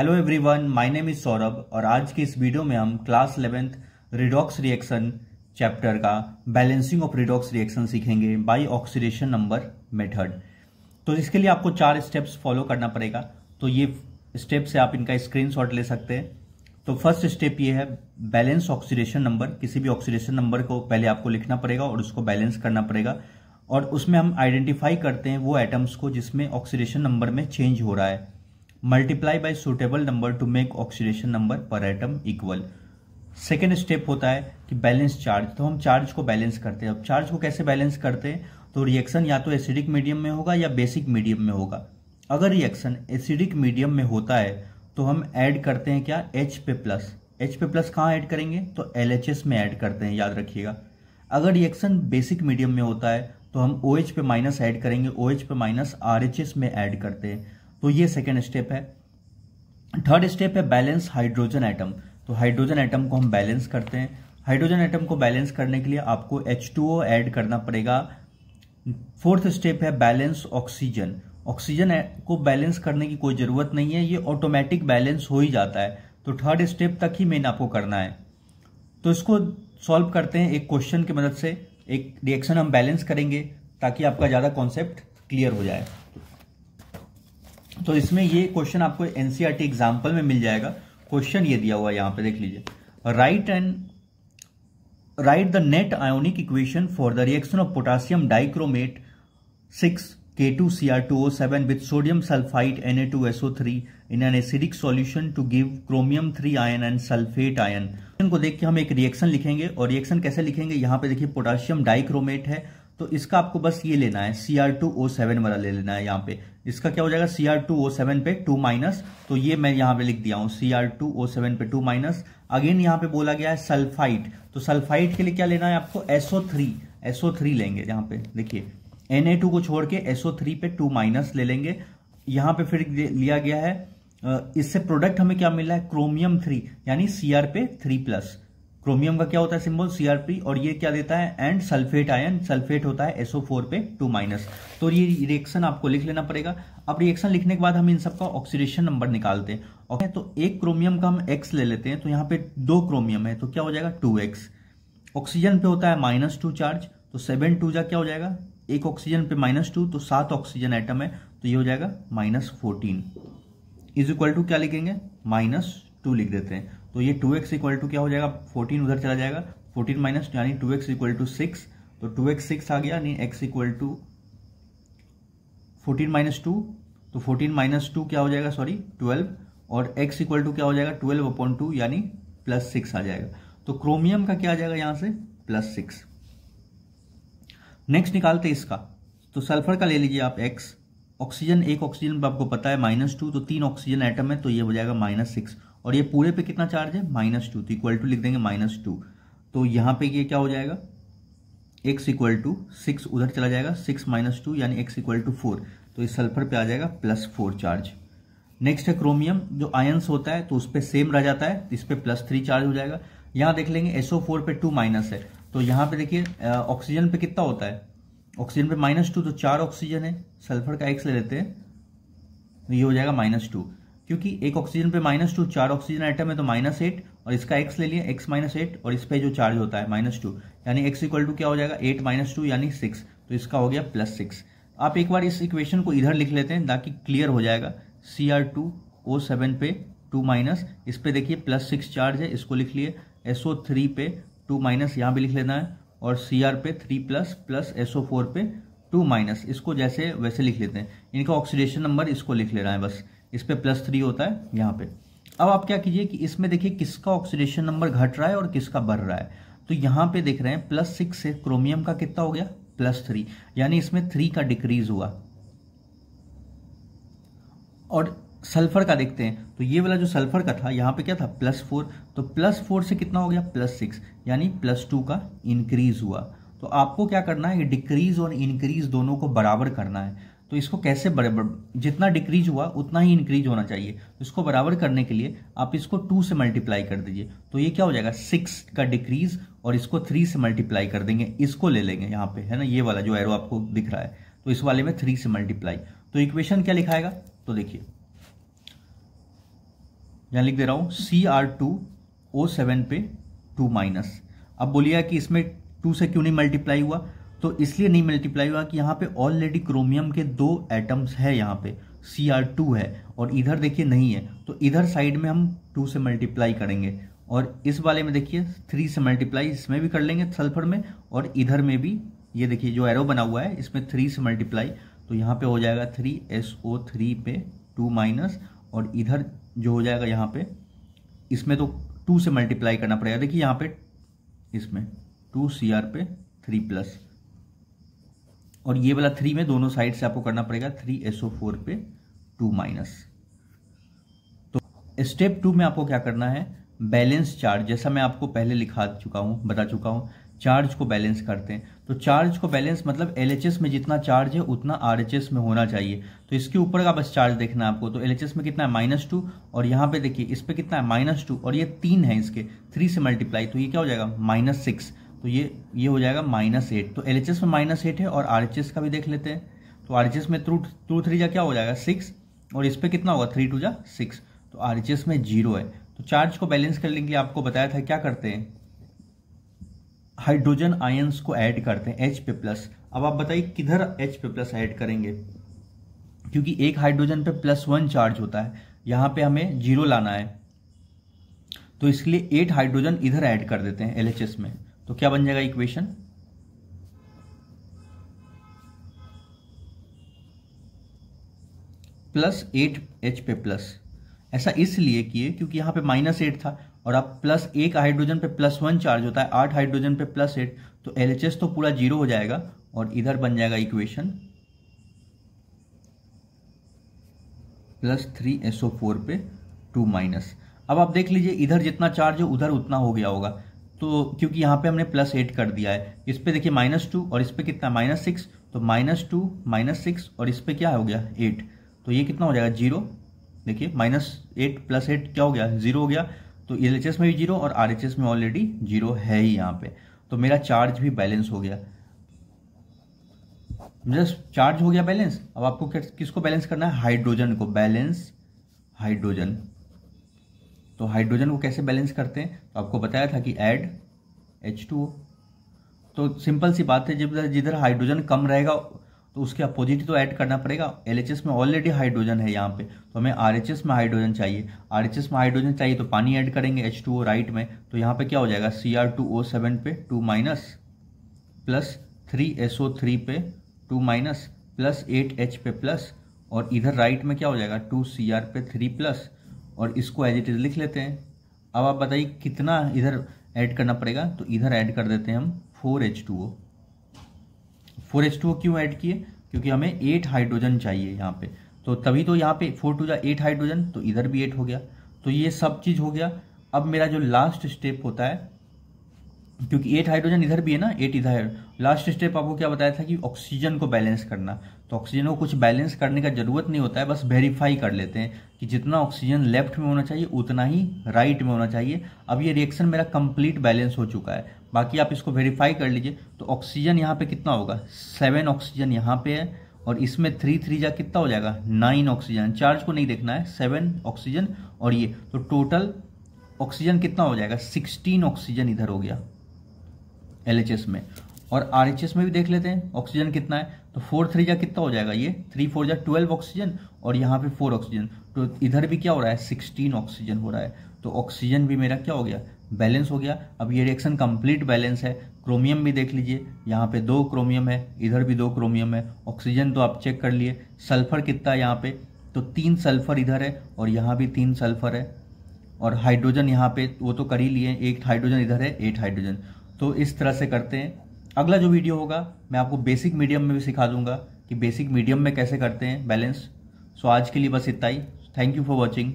Hello everyone, my name is Saurabh और आज के इस वीडियो में हम class 11th redox reaction chapter का बैलेंसिंग ऑफ रिडॉक्स रिएक्शन सीखेंगे बाय ऑक्सीडेशन नंबर मेथड। तो इसके लिए आपको 4 स्टेप्स फॉलो करना पड़ेगा। तो ये स्टेप से आप इनका स्क्रीनशॉट ले सकते हैं। तो फर्स्ट स्टेप ये है बैलेंस ऑक्सीडेशन नंबर। किसी भी ऑक्सीडेशन नंबर को पहले आपको लिखना पड़ेगा और उसको बैलेंस करना पड़ेगा, और उसमें हम आइडेंटिफाई करते हैं वो एटम्स को जिसमें ऑक्सीडेशन नंबर में चेंज हो रहा है। Multiply by suitable number two make oxidation number पर एटम इक्वल। सेकेंड स्टेप होता है कि बैलेंस चार्ज। तो हम चार्ज को बैलेंस करते हैं। अब चार्ज को कैसे बैलेंस करते हैं, तो रिएक्शन या तो एसिडिक मीडियम में होगा या बेसिक मीडियम में होगा। अगर रिएक्शन एसिडिक मीडियम में होता है तो हम ऐड करते हैं क्या, H पे प्लस। H पे प्लस कहाँ ऐड करेंगे, तो LHS में ऐड करते हैं, याद रखिएगा। अगर रिएक्शन बेसिक मीडियम में होता है तो हम OH पे माइनस ऐड करेंगे, OH पे माइनस RHS में ऐड करते हैं। तो ये सेकेंड स्टेप है। थर्ड स्टेप है बैलेंस हाइड्रोजन एटम। तो हाइड्रोजन एटम को हम बैलेंस करते हैं। हाइड्रोजन एटम को बैलेंस करने के लिए आपको H2O ऐड करना पड़ेगा। फोर्थ स्टेप है बैलेंस ऑक्सीजन। ऑक्सीजन को बैलेंस करने की कोई जरूरत नहीं है, ये ऑटोमेटिक बैलेंस हो ही जाता है। तो थर्ड स्टेप तक ही मेन आपको करना है। तो इसको सॉल्व करते हैं एक क्वेश्चन की मदद से। एक रिएक्शन हम बैलेंस करेंगे ताकि आपका ज्यादा कॉन्सेप्ट क्लियर हो जाए। तो इसमें ये क्वेश्चन आपको एनसीईआरटी एग्जाम्पल में मिल जाएगा। क्वेश्चन ये दिया हुआ है, यहां पे देख लीजिए। Right the net ionic equation for the reaction of potassium dichromate 6K2Cr2O7 with sodium sulfite Na2SO3 in an acidic solution to give chromium 3 ion and sulfate ion। इनको देख के हम एक रिएक्शन लिखेंगे, और रिएक्शन कैसे लिखेंगे, यहाँ पे देखिए पोटासियम डाइक्रोमेट है तो इसका आपको बस ये लेना है Cr2O7 वाला ले लेना है। यहाँ पे इसका क्या हो जाएगा, Cr2O7 पे 2 माइनस, तो ये मैं यहाँ पे लिख दिया हूँ Cr2O7 पे 2 माइनस। अगेन यहाँ पे बोला गया है सल्फाइड, तो सल्फाइड के लिए क्या लेना है आपको, SO3 लेंगे। यहाँ पे देखिए Na2 को छोड़ के SO3 पे 2 माइनस ले लेंगे। यहाँ पे फिर लिया गया है, इससे प्रोडक्ट हमें क्या मिला है, क्रोमियम 3 यानी Cr पे 3 प्लस। क्रोमियम का क्या होता है सिंबल, Cr3, और ये क्या देता है, एंड सल्फेट आयन, सल्फेट होता है SO4 पे 2 माइनस। तो ये रिएक्शन आपको लिख लेना पड़ेगा। अब रिएक्शन लिखने के बाद हम इन सबका ऑक्सीडेशन नंबर निकालते हैं। ओके, तो एक क्रोमियम का हम X ले लेते हैं, तो यहाँ पे 2 क्रोमियम है तो क्या हो जाएगा 2X। ऑक्सीजन पे होता है -2 चार्ज, तो 7 2 जा क्या हो जाएगा, एक ऑक्सीजन पे -2, तो 7 ऑक्सीजन एटम है तो ये हो जाएगा -14 इज इक्वल टू क्या लिखेंगे, -2 लिख देते हैं। तो ये 2x इक्वल टू क्या हो जाएगा, 14 उधर चला जाएगा, 14 माइनस यानी 2x इक्वल टू 6, तो 2x 6 आ गया, यानी x इक्वल टू 14 माइनस 2, तो 14 माइनस 2 क्या हो जाएगा, सॉरी 12, और x इक्वल टू क्या हो जाएगा 12/2 यानी +6 आ जाएगा। तो क्रोमियम का क्या आ जाएगा यहां से +6। नेक्स्ट निकालते इसका, तो सल्फर का ले लीजिए आप x। ऑक्सीजन, एक ऑक्सीजन आपको पता है -2, तो 3 ऑक्सीजन एटम है तो ये हो जाएगा -6, और ये पूरे पे कितना चार्ज है -2, तो इक्वल टू लिख देंगे -2। तो यहां पे ये क्या हो जाएगा, x इक्वल टू 6 उधर चला जाएगा, 6 - 2 यानी x इक्वल टू 4, तो इस सल्फर पे आ जाएगा +4 चार्ज। नेक्स्ट है क्रोमियम, जो आयंस होता है तो उस पर सेम रह जाता है, इस पे +3 चार्ज हो जाएगा। यहां देख लेंगे SO4 पे 2 माइनस है, तो यहां पे देखिए ऑक्सीजन पे कितना होता है, ऑक्सीजन पे -2, तो 4 ऑक्सीजन है, सल्फर का x ले लेते हैं, तो ये हो जाएगा -2, क्योंकि एक ऑक्सीजन पे -2, 4 ऑक्सीजन आइटम है तो -8, और इसका x ले लिया, x -8, और इस पे जो चार्ज होता है -2, यानी x इक्वल टू क्या हो जाएगा 8 - 2 यानी 6, तो इसका हो गया +6। आप एक बार इस इक्वेशन को इधर लिख लेते हैं ताकि क्लियर हो जाएगा। Cr2O7 पे 2 माइनस, इस पे देखिए +6 चार्ज है, इसको लिख लिए। SO3 पे 2 माइनस यहाँ पे लिख लेना है, और Cr पे 3 प्लस SO4 पे 2 माइनस, इसको जैसे वैसे लिख लेते हैं। इनका ऑक्सीडेशन नंबर इसको लिख लेना है बस, इस पे +3 होता है यहाँ पे। अब आप क्या कीजिए कि इसमें देखिए किसका ऑक्सीडेशन नंबर घट रहा है और किसका बढ़ रहा है। तो यहाँ पे देख रहे हैं +6 से क्रोमियम का कितना हो गया, +3, यानी इसमें 3 का डिक्रीज हुआ। और सल्फर का देखते हैं, तो ये वाला जो सल्फर का था यहाँ पे क्या था +4, तो +4 से कितना हो गया +6, यानी +2 का इंक्रीज हुआ। तो आपको क्या करना है, डिक्रीज और इंक्रीज दोनों को बराबर करना है। तो इसको कैसे बराबर, जितना डिक्रीज हुआ उतना ही इंक्रीज होना चाहिए। तो इसको बराबर करने के लिए आप इसको 2 से मल्टीप्लाई कर दीजिए, तो ये क्या हो जाएगा 6 का डिक्रीज, और इसको 3 से मल्टीप्लाई कर देंगे, इसको ले लेंगे यहाँ पे, है ना, ये वाला जो एरो आपको दिख रहा है, तो इस वाले में 3 से मल्टीप्लाई। तो इक्वेशन क्या लिखाएगा, तो देखिए यहाँ लिख दे रहा हूँ Cr2O7 पे 2-। अब बोलिएगा कि इसमें 2 से क्यों नहीं मल्टीप्लाई हुआ, तो इसलिए नहीं मल्टीप्लाई हुआ कि यहाँ पे ऑलरेडी क्रोमियम के 2 एटम्स है, यहाँ पे Cr2 है और इधर देखिए नहीं है, तो इधर साइड में हम 2 से मल्टीप्लाई करेंगे और इस वाले में देखिए 3 से मल्टीप्लाई इसमें भी कर लेंगे सल्फर में, और इधर में भी ये देखिए जो एरो बना हुआ है इसमें 3 से मल्टीप्लाई, तो यहाँ पे हो जाएगा 3SO3 पे 2-, और इधर जो हो जाएगा यहाँ पे इसमें तो 2 से मल्टीप्लाई करना पड़ेगा। देखिए यहाँ पे इसमें 2Cr पे 3+, और ये वाला 3 में दोनों साइड से आपको करना पड़ेगा 3SO4 पे 2-। तो स्टेप 2 में आपको क्या करना है, बैलेंस चार्ज, जैसा मैं आपको पहले बता चुका हूं, चार्ज को बैलेंस करते हैं। तो चार्ज को बैलेंस मतलब LHS में जितना चार्ज है उतना RHS में होना चाहिए। तो इसके ऊपर का बस चार्ज देखना है आपको, तो LHS में कितना है -2, और यहाँ पे देखिए इस पे कितना है -2, और ये 3 है, इसके 3 से मल्टीप्लाई, तो ये क्या हो जाएगा -6, तो ये हो जाएगा -8। तो LHS में -8 है, और RHS का भी देख लेते हैं। तो RHS में 2 3 जा क्या हो जाएगा 6, और इस पे कितना होगा 3 2 जा 6, तो RHS में 0 है। तो चार्ज को बैलेंस करने के लिए आपको बताया था क्या करते हैं, हाइड्रोजन आयंस को ऐड करते हैं H पे प्लस। अब आप बताइए किधर H पे प्लस ऐड करेंगे, क्योंकि एक हाइड्रोजन पे +1 चार्ज होता है, यहां पे हमें 0 लाना है, तो इसलिए 8 हाइड्रोजन इधर ऐड कर देते हैं LHS में। तो क्या बन जाएगा इक्वेशन, +8 H पे प्लस। ऐसा इसलिए किए क्योंकि यहां पे -8 था, और अब +1 हाइड्रोजन पे +1 चार्ज होता है, 8 हाइड्रोजन पे +8, तो LHS तो पूरा 0 हो जाएगा, और इधर बन जाएगा इक्वेशन +3SO4 पे 2-। अब आप देख लीजिए इधर जितना चार्ज है उधर उतना हो गया होगा, तो क्योंकि यहाँ पे हमने +8 कर दिया है, इस पे देखिए -2 और इस पे कितना -6, तो -2 -6 और इस पे क्या हो गया 8, तो ये कितना हो जाएगा 0। देखिए -8 + 8 क्या हो गया 0 हो गया, तो LHS में भी 0 और RHS में ऑलरेडी 0 है ही यहाँ पे, तो मेरा चार्ज भी बैलेंस हो गया। जस्ट चार्ज हो गया बैलेंस। अब आपको किसको बैलेंस करना है, हाइड्रोजन को, बैलेंस हाइड्रोजन। तो हाइड्रोजन को कैसे बैलेंस करते हैं, तो आपको बताया था कि ऐड H2O। तो सिंपल सी बात है, जिधर हाइड्रोजन कम रहेगा तो उसके अपोजिट तो ऐड करना पड़ेगा। LHS में ऑलरेडी हाइड्रोजन है यहाँ पे, तो हमें RHS में हाइड्रोजन चाहिए, RHS में हाइड्रोजन चाहिए तो पानी ऐड करेंगे H2O राइट में, तो यहाँ पे क्या हो जाएगा Cr2O7 पे 2- प्लस 3SO3 पे 2- प्लस 8H पे प्लस, और इधर राइट में क्या हो जाएगा 2Cr पे 3+, और इसको एज इट इज लिख लेते हैं। अब आप बताइए कितना इधर ऐड करना पड़ेगा, तो इधर ऐड कर देते हैं हम 4H2O। 4H2O क्यों ऐड किए, क्योंकि हमें 8 हाइड्रोजन चाहिए यहाँ पे, तो तभी तो यहाँ पे 4 2 जा 8 हाइड्रोजन, तो इधर भी 8 हो गया। तो ये सब चीज हो गया। अब मेरा जो लास्ट स्टेप होता है, क्योंकि 8 हाइड्रोजन इधर भी है ना, 8 इधर है, लास्ट स्टेप आपको क्या बताया था कि ऑक्सीजन को बैलेंस करना। तो ऑक्सीजन को कुछ बैलेंस करने का जरूरत नहीं होता है, बस वेरीफाई कर लेते हैं कि जितना ऑक्सीजन लेफ्ट में होना चाहिए उतना ही राइट में होना चाहिए। अब ये रिएक्शन मेरा कंप्लीट बैलेंस हो चुका है, बाकी आप इसको वेरीफाई कर लीजिए। तो ऑक्सीजन यहाँ पे कितना होगा 7 ऑक्सीजन यहाँ पे है, और इसमें 3 3 जा कितना हो जाएगा 9 ऑक्सीजन। चार्ज को नहीं देखना है, 7 ऑक्सीजन, और ये तो टोटल ऑक्सीजन कितना हो जाएगा 16 ऑक्सीजन इधर हो गया LHS में। और RHS में भी देख लेते हैं ऑक्सीजन कितना है, तो 4 3 जा कितना हो जाएगा, ये 3 4 जा 12 ऑक्सीजन, और यहाँ पे 4 ऑक्सीजन, तो इधर भी क्या हो रहा है 16 ऑक्सीजन हो रहा है। तो ऑक्सीजन भी मेरा क्या हो गया बैलेंस हो गया। अब ये रिएक्शन कंप्लीट बैलेंस है। क्रोमियम भी देख लीजिए, यहाँ पे 2 क्रोमियम है, इधर भी 2 क्रोमियम है। ऑक्सीजन तो आप चेक कर लिए। सल्फर कितना है यहाँ पे, तो 3 सल्फर इधर है, और यहाँ भी 3 सल्फर है। और हाइड्रोजन यहाँ पे वो तो कर ही लिए, 1 हाइड्रोजन इधर है, 8 हाइड्रोजन। तो इस तरह से करते हैं। अगला जो वीडियो होगा मैं आपको बेसिक मीडियम में भी सिखा दूंगा कि बेसिक मीडियम में कैसे करते हैं बैलेंस। सो आज के लिए बस इतना ही। Thank you for watching.